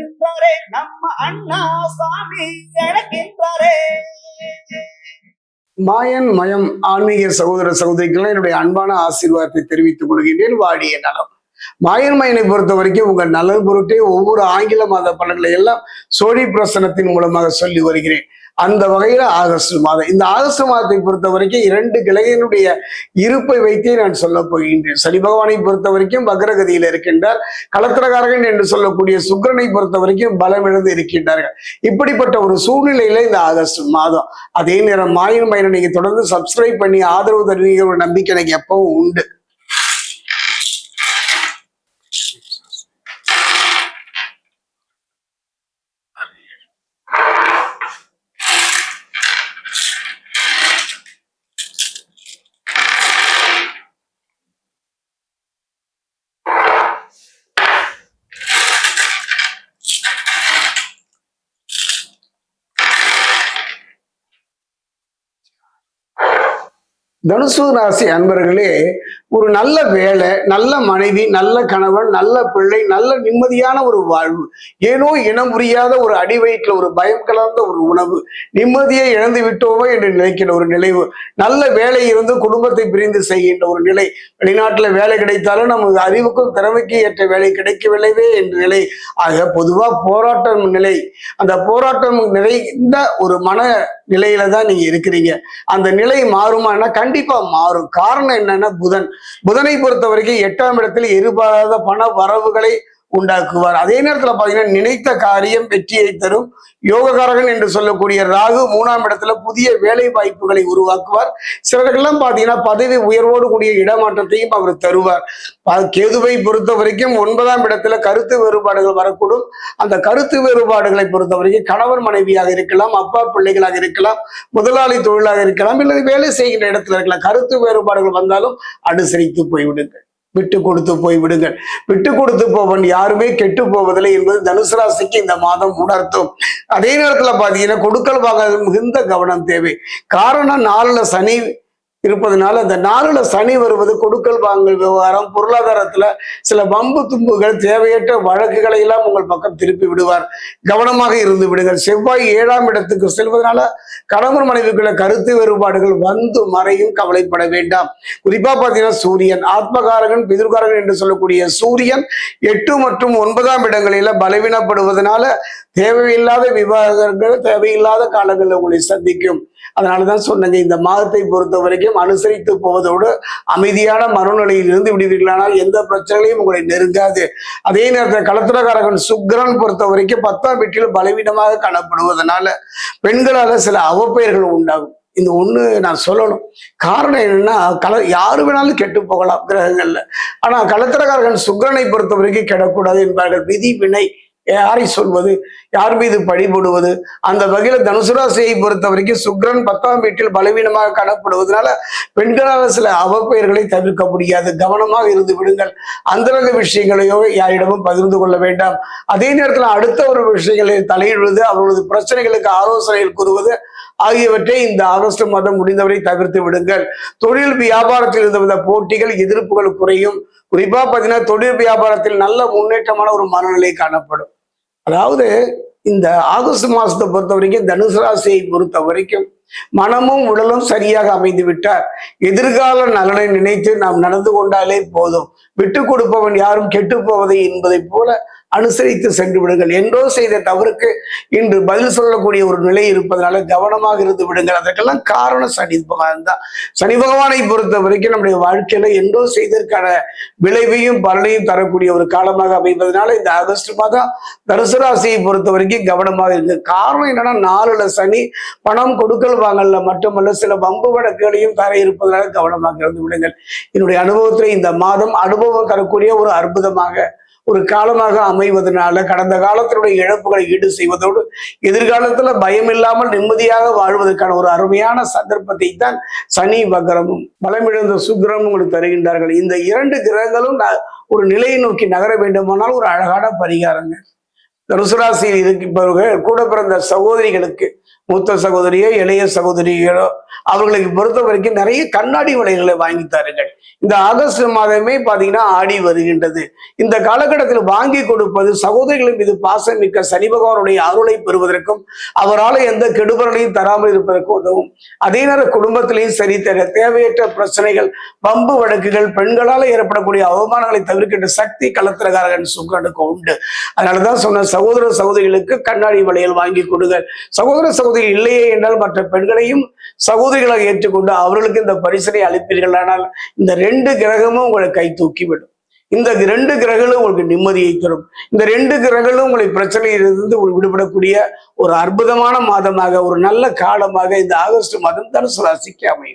அழைக்கின்றாரே நம்ம அண்ணா சாமி அழைக்கின்றாரே. மாயன் மயம் ஆன்மீக சகோதர சகோதரிகள் என்னுடைய அன்பான ஆசீர்வாதத்தை தெரிவித்துக் கொள்கின்றேன். வாடிய நலம். மாயன் மயனை பொறுத்த வரைக்கும் உங்கள் நலன் பொருட்டே ஒவ்வொரு ஆங்கில மாத பலன்களை எல்லாம் சோழி பிரசனத்தின் மூலமாக சொல்லி வருகிறேன். அந்த வகையில ஆகஸ்ட் மாதம், இந்த ஆகஸ்ட் மாதத்தை பொறுத்த வரைக்கும் 2 கிரகங்களுடைய இருப்பை வைத்தே நான் சொல்ல போகின்றேன். சனி பகவானை பொறுத்த வரைக்கும் வக்ரகதியில் இருக்கின்றார். களத்திரகாரகன் என்று சொல்லக்கூடிய சுக்கிரனை பொறுத்த வரைக்கும் பலமிழந்து இருக்கின்றார்கள். இப்படிப்பட்ட ஒரு சூழ்நிலையில இந்த ஆகஸ்ட் மாதம், அதே நேரம் மாயன் மயனை நீங்க தொடர்ந்து சப்ஸ்கிரைப் பண்ணி ஆதரவு தருவீங்க ஒரு நம்பிக்கை எனக்கு எப்பவும் உண்டு. தனுசு ராசி அன்பர்களே, ஒரு நல்ல வேலை, நல்ல மனைவி, நல்ல கணவன், நல்ல பிள்ளை, நல்ல நிம்மதியான ஒரு வாழ்வு, ஏனோ இனம் புரியாத ஒரு அடிவயிற்றுல ஒரு பயம் கலந்த ஒரு உணவு, நிம்மதியை இழந்து விட்டோமோ என்று நினைக்கிற ஒரு நிலைவு, நல்ல வேலை இருந்து குடும்பத்தை பிரிந்து செய்கின்ற ஒரு நிலை, வெளிநாட்டுல வேலை கிடைத்தாலும் நமக்கு அறிவுக்கும் திறமைக்கு ஏற்ற வேலை கிடைக்கவில்லைவே என்ற நிலை. ஆக பொதுவா போராட்டம் நிலை, அந்த போராட்டம் நிறைந்த ஒரு மன நிலையில தான் நீங்க இருக்கிறீங்க. அந்த நிலை மாறுமானா கண்டிப்பா மாறும். காரணம் என்னன்னா புதனை பொறுத்த வரைக்கும் 8ஆம் இடத்தில் எதிர்பாராத பண வரவுகளை உண்டாக்குவார். அதே நேரத்துல பாத்தீங்கன்னா நினைத்த காரியம் வெற்றியை தரும். யோகக்காரகன் என்று சொல்லக்கூடிய ராகு 3ஆம் இடத்துல புதிய வேலை வாய்ப்புகளை உருவாக்குவார். சிலர்கள்லாம் பாத்தீங்கன்னா பதவி உயர்வோடு கூடிய இடமாற்றத்தையும் அவர் தருவார். கேதுவை பொறுத்த வரைக்கும் 9ஆம் இடத்துல கருத்து வேறுபாடுகள் வரக்கூடும். அந்த கருத்து வேறுபாடுகளை பொறுத்த வரைக்கும் கணவன் மனைவியாக இருக்கலாம், அப்பா பிள்ளைகளாக இருக்கலாம், முதலாளி தொழிலாக இருக்கலாம், இல்லை வேலை செய்கின்ற இடத்துல இருக்கலாம். கருத்து வேறுபாடுகள் வந்தாலும் அனுசரித்து போய்விடுங்கள், விட்டு கொடுத்து போய்விடுங்கள். விட்டு கொடுத்து போவன் யாருமே கெட்டு போவதில்லை என்பது தனுசு ராசிக்கு இந்த மாதம் உணர்த்தும். அதே நேரத்துல பாத்தீங்கன்னா கொடுக்கல் வாங்க மிகுந்த கவனம் தேவை. காரணம் 4ல சனி இருப்பதனால அந்த 4ல சனி வருவது கொடுக்கல் வாங்கல் விவகாரம், பொருளாதாரத்துல சில வம்பு தும்புகள், தேவையற்ற வழக்குகளை எல்லாம் உங்கள் பக்கம் திருப்பி விடுவார். கவனமாக இருந்து விடுங்கள். செவ்வாய் 7ஆம் இடத்துக்கு செல்வதனால கணவன் மனைவிக்குள்ள கருத்து வேறுபாடுகள் வந்து மறையும், கவலைப்பட வேண்டாம். குறிப்பா பாத்தீங்கன்னா சூரியன் ஆத்மகாரகன் பிதுர்காரகன் என்று சொல்லக்கூடிய சூரியன் 8 மற்றும் 9ஆம் இடங்களில பலவீனப்படுவதனால தேவையில்லாத விவாதங்கள், தேவையில்லாத காலங்களில் உங்களை சந்திக்கும். அதனாலதான் சொன்னேங்க, இந்த மாதத்தை பொறுத்த வரைக்கும் அனுசரித்து போவதோடு அமைதியான மனநிலையில் இருந்து விடுவீர்களானால் எந்த பிரச்சனையும் உங்களை நெருங்காது. அதே நேரத்தில் களத்திரகாரகன் சுக்கிரன் பொறுத்த வரைக்கும் 10ஆம் வீட்டில் பலவீனமாக காணப்படுவதனால பெண்களால சில அவப்பெயர்கள் உண்டாகும். இந்த ஒண்ணு நான் சொல்லணும். காரணம் என்னன்னா, யாரு வேணாலும் கெட்டு போகலாம் கிரகங்கள்ல. ஆனா களத்திரகாரகன் சுக்கிரனை பொறுத்த வரைக்கும் கெடக்கூடாது என்பார்கள். விதி வினை யாரை சொல்வது, யார் மீது பழிபடுவது? அந்த வகையில தனுசு ராசியை பொறுத்த வரைக்கும் சுக்கிரன் 10ஆம் வீட்டில் பலவீனமாக காணப்படுவதனால பெண்களால் சில அவப்பெயர்களை தவிர்க்க முடியாது. கவனமாக இருந்து விடுங்கள். அந்தரங்க விஷயங்களையோ யாரிடமும் பகிர்ந்து கொள்ள வேண்டாம். அதே நேரத்தில் அடுத்த ஒரு விஷயங்களில் தலையிடுவது, அவர்களது பிரச்சனைகளுக்கு ஆலோசனைகள் கூறுவது ஆகியவற்றை இந்த ஆகஸ்ட் மாதம் முடிந்தவரை தவிர்த்து விடுங்கள். தொழில் வியாபாரத்தில் இருந்த போட்டிகள், எதிர்ப்புகள் குறையும். குறிப்பா பார்த்தீங்கன்னா தொழில் வியாபாரத்தில் நல்ல முன்னேற்றமான ஒரு மனநிலை காணப்படும். அதாவது இந்த ஆகஸ்ட் மாசத்தை பொறுத்த வரைக்கும் தனுசு ராசியை பொறுத்த வரைக்கும் மனமும் உடலும் சரியாக அமைந்து விட்டார். எதிர்கால நலனை நினைத்து நாம் நடந்து கொண்டாலே போதும். விட்டு கொடுப்பவன் யாரும் கெட்டு போவதை என்பதை போல அனுசரித்து சென்று விடுங்கள். என்றோ செய்த தவறுக்கு இன்று பதில் சொல்லக்கூடிய ஒரு நிலை இருப்பதனால கவனமாக இருந்து விடுங்கள். அதற்கெல்லாம் காரணம் சனி பகவான் தான். சனி பகவானை பொறுத்த வரைக்கும் நம்முடைய வாழ்க்கையில என்றோ செய்ததற்கான விளைவையும் பலனையும் தரக்கூடிய ஒரு காலமாக அமைவதனால இந்த ஆகஸ்ட் மாதம் தனுசு ராசியை பொறுத்த வரைக்கும் கவனமாக இருக்கு. காரணம் என்னன்னா 4ல சனி பணம் கொடுக்கல் வாங்கல மட்டுமல்ல சில வம்பு வழக்குகளையும் தர இருப்பதனால கவனமாக இருந்து விடுங்கள். என்னுடைய அனுபவத்துல இந்த மாதம் அனுபவம் தரக்கூடிய ஒரு அற்புதமாக ஒரு காலமாக அமைவதனால கடந்த காலத்தினுடைய இழப்புகளை ஈடு செய்வதோடு எதிர்காலத்துல பயம் இல்லாமல் நிம்மதியாக வாழ்வதற்கான ஒரு அருமையான சந்தர்ப்பத்தை தான் சனி வக்ரமும் பலமிழந்த சுக்கிரமும் உங்களுக்கு தருகின்றார்கள். இந்த 2 கிரகங்களும் ஒரு நிலையை நோக்கி நகர வேண்டுமானால் ஒரு அழகான பரிகாரங்க. தனுசு ராசியில் இருப்பவர்கள் கூட பிறந்த சகோதரிகளுக்கு மூத்த சகோதரியோ இளைய சகோதரியோ அவர்களுக்கு பொறுத்த வரைக்கும் நிறைய கண்ணாடி வளையல்களை வாங்கி தாருங்கள். இந்த ஆகஸ்ட் மாதமே பாத்தீங்கன்னா ஆடி வருகின்றது. இந்த காலகட்டத்தில் வாங்கி கொடுப்பது சகோதரிகளின் மீது பாசமிக்க சனி பகவானுடைய அருளை பெறுவதற்கும் அவரால் எந்த கெடுபலனையும் தராமல் இருப்பதற்கும் உதவும். அதே நேரம் குடும்பத்திலையும் சரி, தேவையற்ற பிரச்சனைகள், பம்பு வழக்குகள், பெண்களால் ஏற்படக்கூடிய அவமானங்களை தவிர்க்கின்ற சக்தி களத்திரகாரகன் சுக்கிரனுக்கு உண்டு. அதனாலதான் சொன்ன சகோதர சகோதரிகளுக்கு கண்ணாடி வளையல் வாங்கி கொடுங்கள். சகோதர சகோதரி இல்லையே என்றால் மற்ற பெண்களையும் சகோதரிகளாக ஏற்றுக்கொண்டு அவர்களுக்கு இந்த பரிசனை அளிப்பீர்கள். ஆனால் இந்த 2 கிரகமும் உங்களை கை தூக்கிவிடும். இந்த 2 கிரகங்களும் உங்களுக்கு நிம்மதியை தரும். இந்த 2 கிரகங்களும் உங்களை பிரச்சனையிலிருந்து விடுபடக்கூடிய ஒரு அற்புதமான மாதமாக, ஒரு நல்ல காலமாக இந்த ஆகஸ்ட் மாதம் தனுசு ராசிக்கு அமையும்.